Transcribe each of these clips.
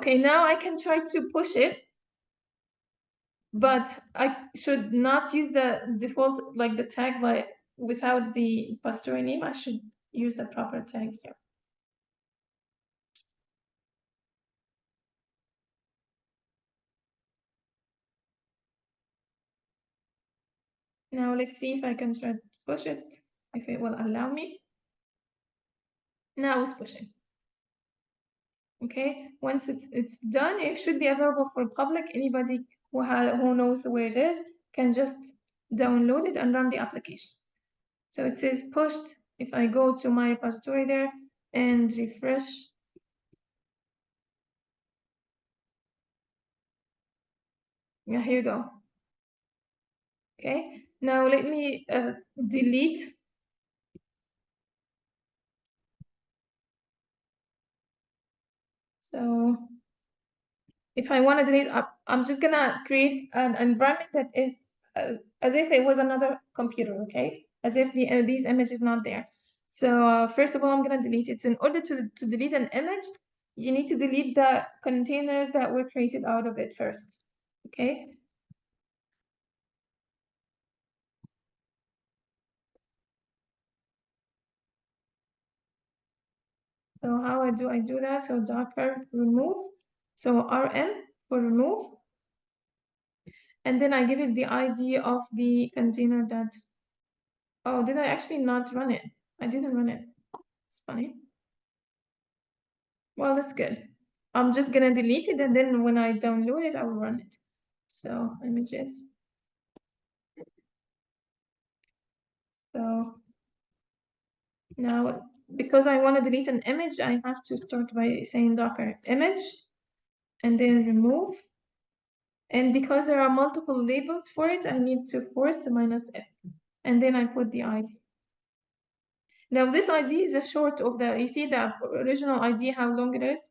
Okay, now I can try to push it, but I should not use the default, like the tag without the repository name. I should use the proper tag here. Now let's see if I can try to push it, if it will allow me. Now it's pushing. Okay, once it's done, it should be available for public. Anybody who knows where it is can just download it and run the application. So it says pushed. If I go to my repository there and refresh, yeah, here you go. Okay, now let me delete. So if I want to delete, I'm just gonna create an environment that is as if it was another computer, okay? As if these images not there. So first of all, I'm gonna delete it. So in order to delete an image, you need to delete the containers that were created out of it first, okay? So how I do that? So docker remove. So rm for remove. And then I give it the ID of the container that, oh, did I actually not run it? I didn't run it. It's funny. Well, that's good. I'm just gonna delete it, and then when I download it, I will run it. So images. So now, because I want to delete an image, I have to start by saying docker image, and then remove. And because there are multiple labels for it, I need to force -f, and then I put the ID. Now this ID is a short of the, you see the original ID, how long it is?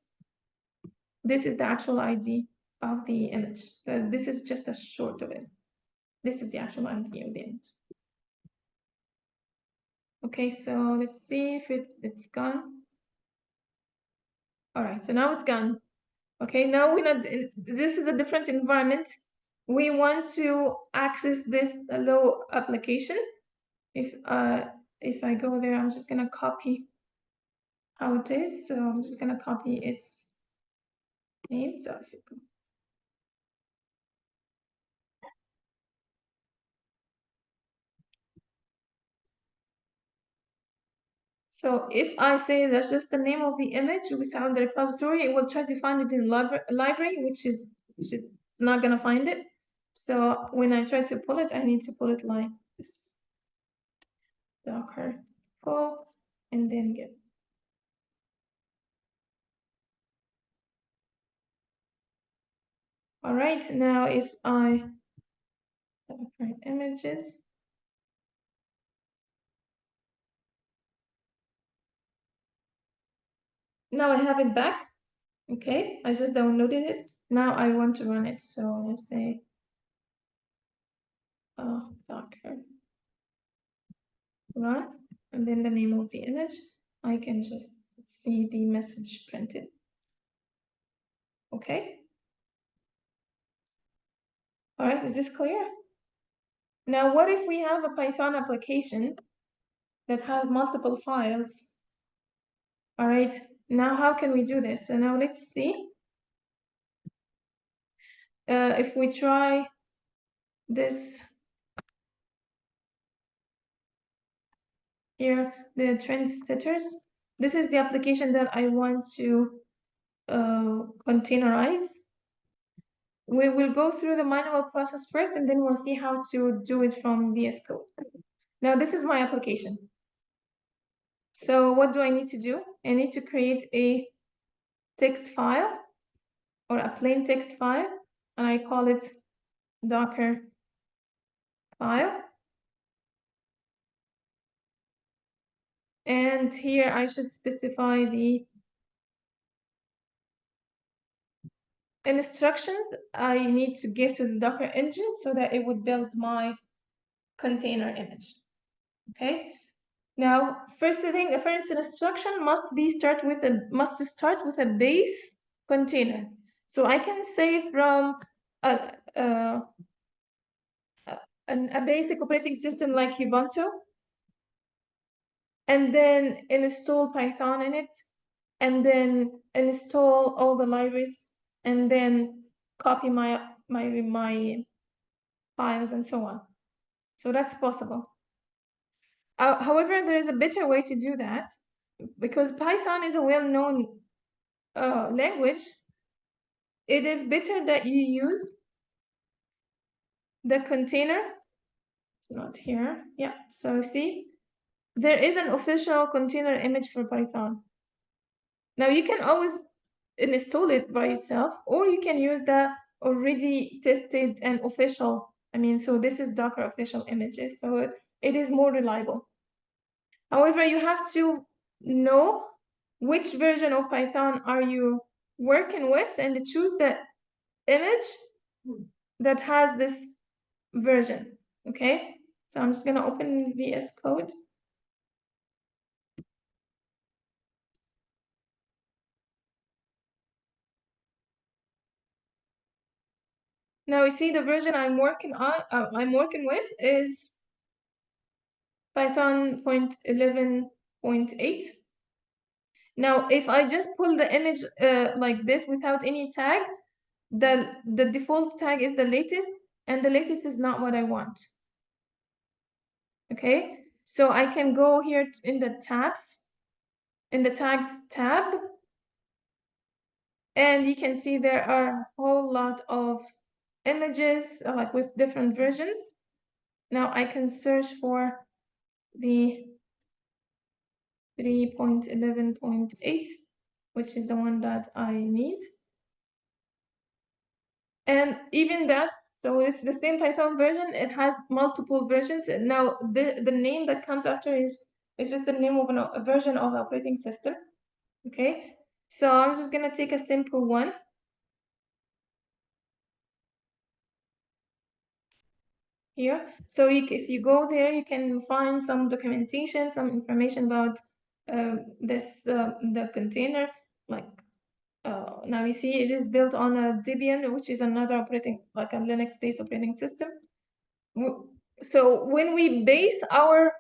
This is the actual ID of the image. This is just a short of it. This is the actual ID of the image. Okay, so let's see if it's gone. All right, so now it's gone. Okay, now we're not, this is a different environment. We want to access this hello application. If I go there, I'm just gonna copy how it is. So I'm just gonna copy its name. So if it, so if I say that's just the name of the image without the repository, it will try to find it in library, which is not gonna find it. So when I try to pull it, I need to pull it like this. Docker pull and then get. All right, now if I Docker images, now I have it back. Okay, I just downloaded it. Now I want to run it. So let's say Docker run, and then the name of the image. I can just see the message printed. Okay. All right, is this clear? Now, what if we have a Python application that has multiple files? All right, now how can we do this? So now let's see. If we try this here, the trend setters, this is the application that I want to containerize. We will go through the manual process first, and then we'll see how to do it from VS Code. Now, this is my application. So what do I need to do? I need to create a text file or a plain text file, and I call it Docker file. And here I should specify the instructions I need to give to the Docker engine so that it would build my container image. Okay. Now, first thing, the first instruction must start with a base container. So I can say from a, a, a basic operating system like Ubuntu, and then install Python in it, and then install all the libraries, and then copy my files and so on. So that's possible. However, there is a better way to do that, because Python is a well-known language. It is better that you use the container. It's not here. Yeah, so see, there is an official container image for Python. Now you can always install it by yourself, or you can use the already tested and official. So this is Docker official images, so it is more reliable. However, you have to know which version of Python are you working with and choose the image that has this version, okay? So I'm just gonna open VS Code. Now you see the version I'm working with is Python 11.8. Now, if I just pull the image like this without any tag, the default tag is the latest, and the latest is not what I want. Okay, so I can go here in the tabs, in the tags tab, and you can see there are a whole lot of images like with different versions. Now I can search for the 3.11.8, which is the one that I need. And even that, so it's the same Python version, it has multiple versions. Now the name that comes after is just the name of a version of the operating system. Okay, so I'm just gonna take a simple one. Here, so if you go there, you can find some documentation, some information about the container. Like now you see it is built on a Debian, which is another operating, like a Linux-based operating system. So when we base our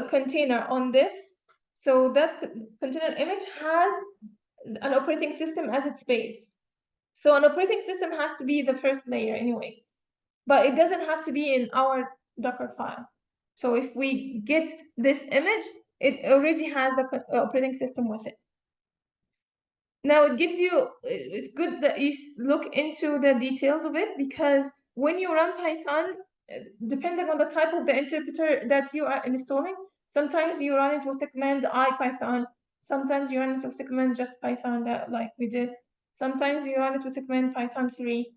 container on this, so that container image has an operating system as its base. So an operating system has to be the first layer anyways, but it doesn't have to be in our Docker file. So if we get this image, it already has the operating system with it. Now it gives you, it's good that you look into the details of it, because when you run Python, depending on the type of the interpreter that you are installing, sometimes you run it with the command IPython, sometimes you run it with the command just Python, that like we did, sometimes you run it with the command Python 3.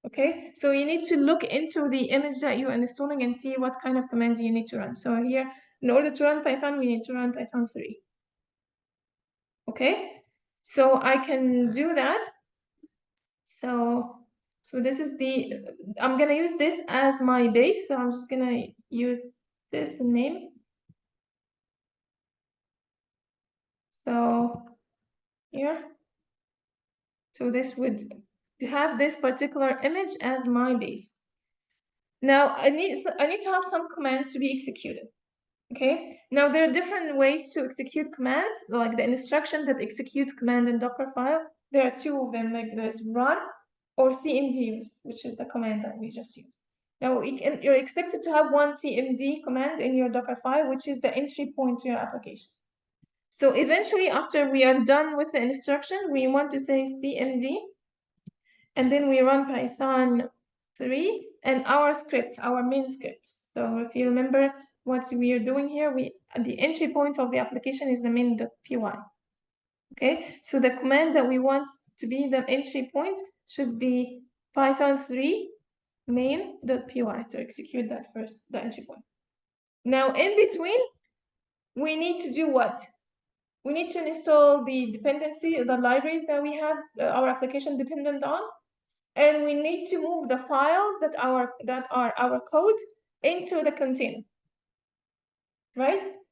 Okay, so you need to look into the image that you're installing and see what kind of commands you need to run. So here, in order to run Python, we need to run Python 3. Okay, so I can do that. So this is I'm gonna use this as my base. So I'm just gonna use this name. So here, so this would have this particular image as my base. Now I need to have some commands to be executed. Okay, now there are different ways to execute commands, like the instruction that executes command in Docker file. There are two of them, like this run or cmd use, which is the command that we just used. Now you're expected to have one cmd command in your Docker file, which is the entry point to your application. So eventually, after we are done with the instruction, we want to say cmd, and then we run Python 3 and our script, our main script. So if you remember what we are doing here, the entry point of the application is the main.py. Okay, so the command that we want to be the entry point should be Python 3 main.py to execute that first, the entry point. Now in between, we need to do what? We need to install the dependency, the libraries that we have our application dependent on, and we need to move the files that are our code into the container, right?